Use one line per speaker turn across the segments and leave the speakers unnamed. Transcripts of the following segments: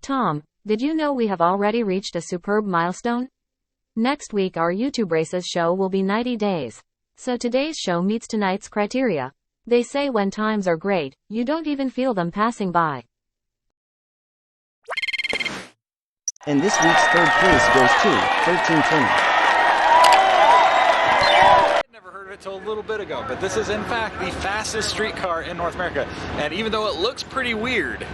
Tom, did you know we have already reached a superb milestone? Next week our YouTube Races show will be 90 days. So today's show meets tonight's criteria. They say when times are great, you don't even feel them passing by.
And this week's third place goes to 1320.
Until a little bit ago, but this is in fact the fastest street car in North America. And even though it looks pretty weird,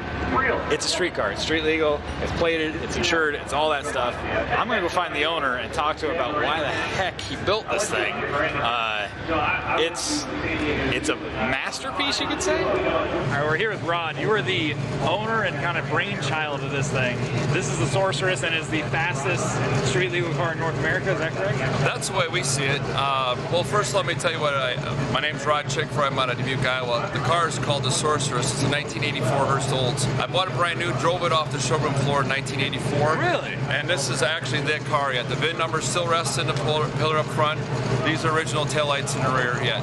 it's a street car. It's street legal, it's plated, it's insured, it's all that stuff. I'm gonna go find the owner and talk to him about why the heck he built this thing. It's a masterpiece, you could say. All right, we're here with Rod. You are the owner and kind of brainchild of this thing. This is the Sorceress and is the fastest street legal car in North America. Is that correct?
That's the way we see it. Well, first let me tell you what my name's Rod Chickfry. I'm out of Dubuque, Iowa. The car is called the Sorceress. It's a 1984 Hurst Olds. I bought it brand new, drove it off the showroom floor in 1984.
Really?
And this is actually that car yet. The VIN number still rests in the pillar up front. These are original taillights in the rear yet.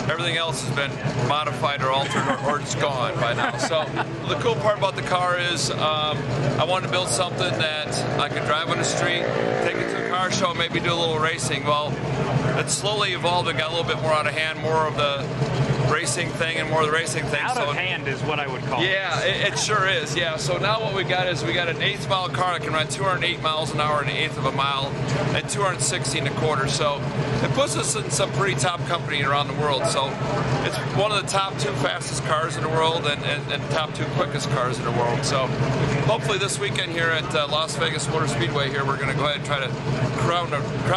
Everything else has been modified or altered or it's gone by now. So the cool part about the car is I wanted to build something that I could drive on the street, take it to a car show, maybe do a little racing. Well, it slowly evolved and got a little bit more out of hand, more of the racing thing and more of the racing thing.
Out of hand is what I would call it.
Yeah, it sure is, yeah. So now what we got is we got an eighth mile car that can run 208 miles an hour in an eighth of a mile and 260 and a quarter. So it puts us in some pretty top company around the world. So it's one of the top 2 fastest cars in the world and top 2 quickest cars in the world. So hopefully this weekend here at Las Vegas Motor Speedway here, we're going to go ahead and try to crown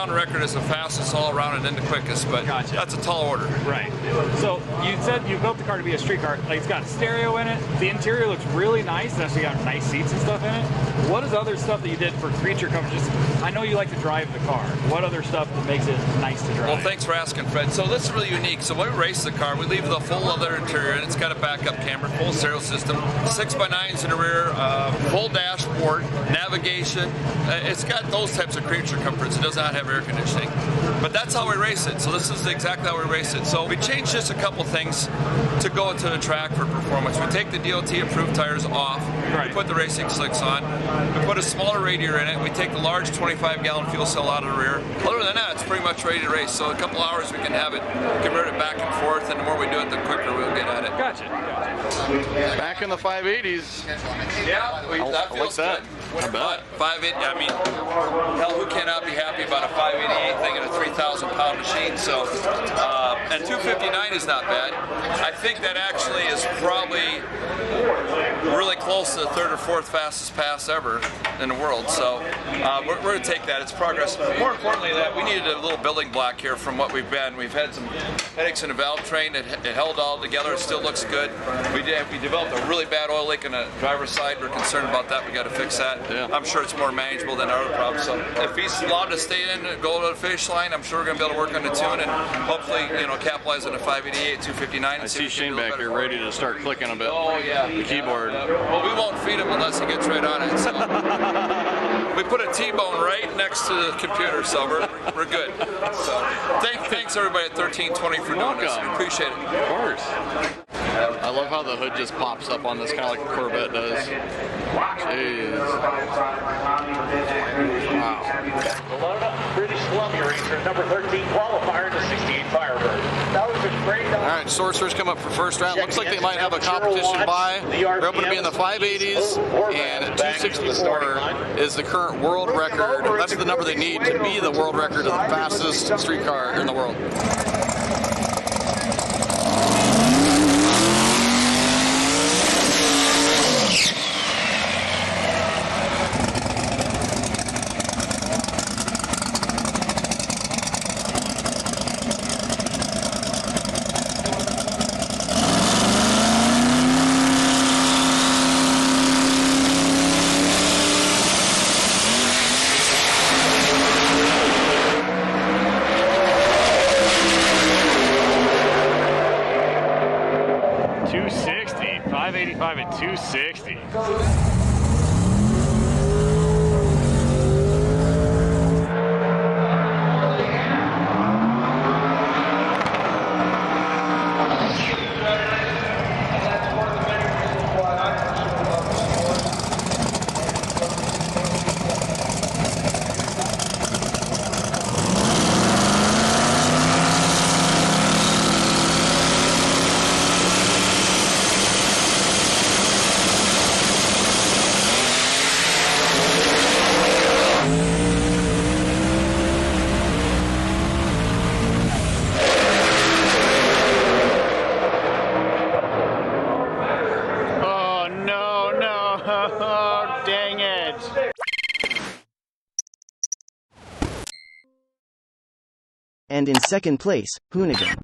the record as the fastest all around and then the quickest. But
gotcha.
That's a tall order.
Right. So you said you built the car to be a street car. Like, it's got stereo in it. The interior looks really nice. It's actually got nice seats and stuff in it. What is other stuff that you did for creature comfort? Just, I know you like to drive the car. What other stuff that makes it nice to drive?
Well, thanks for asking, Fred. So this is really unique. So when we race the car, we leave the full leather interior, and it's got a backup camera, full stereo system, 6x9s in the rear, full dashboard, navigation. It's got those types of creature comforts. It does not have air conditioning. But that's how we race it. So this is exactly how we race it. So we changed just a couple things to go into the track for performance. We take the DOT approved tires off.
Right.
We put the racing slicks on. We put a smaller radiator in it. We take the large 25-gallon fuel cell out of the rear. Other than that, it's pretty much ready to race. So a couple hours we can have it converted back and forth, and the more we do it, the quicker we'll get at it.
Gotcha.
Back in the 580s.
Yeah, that feels good.
I bet.
580, I mean, hell, who cannot be happy about a 588 thing and a 3,000-pound machine? So, and 259 is not bad. I think that actually is probably really close to the 3rd or 4th fastest pass ever in the world. So, we're going to take that. It's progress. More importantly, that we needed a little building block here from what we've been. We've had some headaches in the valve train. It held all together. It still looks good. We developed a really bad oil leak on the driver's side. We're concerned about that. We got to fix that.
Yeah.
I'm sure it's more manageable than our other problems. So if he's allowed to stay in and go to the finish line, I'm sure we're going to be able to work on the tune and hopefully, capitalize on the 588, 259.
I see Shane back here ready to start clicking a bit.
Oh yeah.
The keyboard.
Well, we won't feed him unless he gets right on it. So. We put a T-bone right next to the computer, so we're good. So thanks everybody at 1320 for doing this. We appreciate it.
Of course. I love how the hood just pops up on this, kind of like a Corvette does. Jeez. Wow.
British Columbia racer, number 13 qualifier, the 68 Firebird. That was a great.
All right, Sorcerers come up for first round. Looks like they might have a competition by. They're hoping to be in the 580s, and 264 is the current world record. That's the number they need to be the world record of the fastest street car in the world.
At 260.
And in second place, Hoonigan.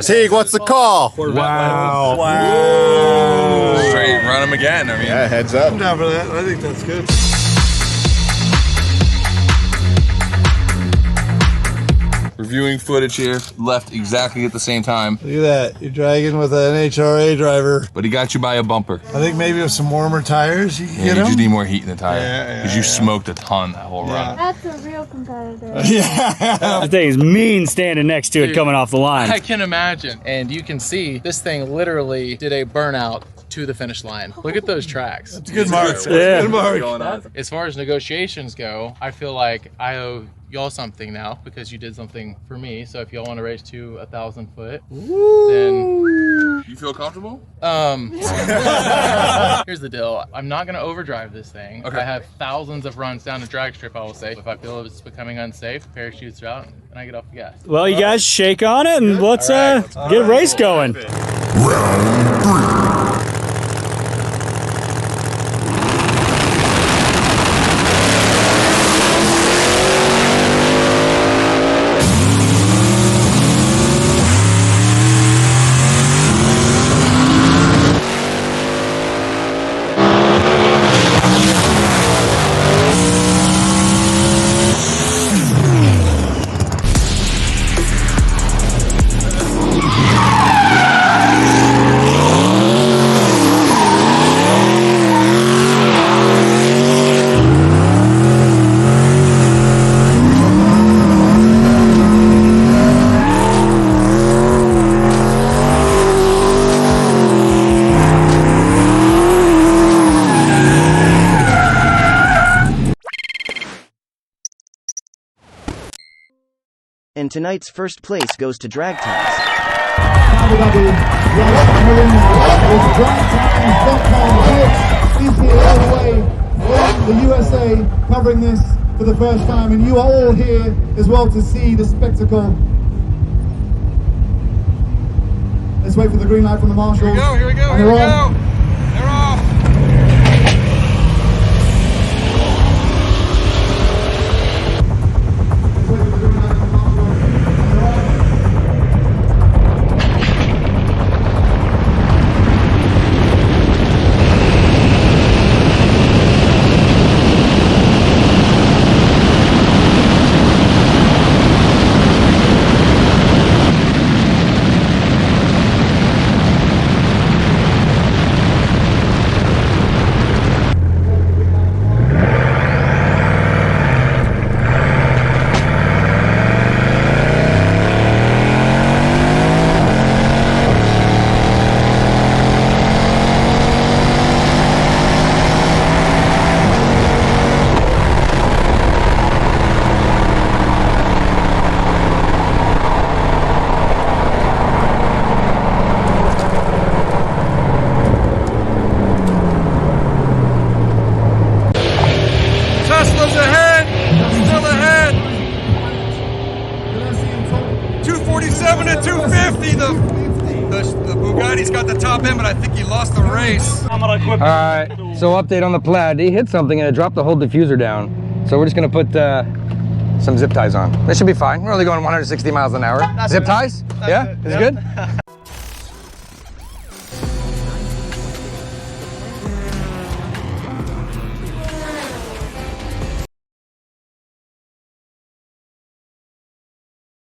Teague, what's the call? Wow. Wow.
Straight run them again. I mean,
Yeah, heads up.
I'm down for that. I think that's good.
reviewing footage here, left exactly at the same time.
Look at that. You're dragging with an HRA driver.
But he got you by a bumper.
I think maybe with some warmer tires you can get
You
him.
just need more heat in the tire.
Yeah,
Because you smoked a ton that whole run.
That's a real competitor.
Yeah.
The thing's mean standing next to it coming off the line.
I can imagine. And you can see this thing literally did a burnout to the finish line. Look at those tracks.
It's a good mark.
Yeah.
Good mark.
As far as negotiations go, I feel like I owe y'all something now because you did something for me. So if y'all want to race to 1,000 foot, then
You feel comfortable?
here's the deal. I'm not going to overdrive this thing.
Okay.
I have thousands of runs down the drag strip, I will say. If I feel it's becoming unsafe, parachutes are out and I get off the gas.
Well, you guys shake on it and let's get a race going.
And tonight's first place goes to Drag Times.
Abu Dhabi, is here all the way from the USA covering this for the first time, and you are all here as well to see the spectacle. Let's wait for the green light from the marshals.
Here we go. They're off.
coming at 250. The Bugatti's got the top end, but I think he lost the race.
All right, so update on the Plaid. He hit something and it dropped the whole diffuser down. So we're just gonna put some zip ties on. This should be fine. We're only going 160 miles an hour. Zip ties? Yeah, is it good?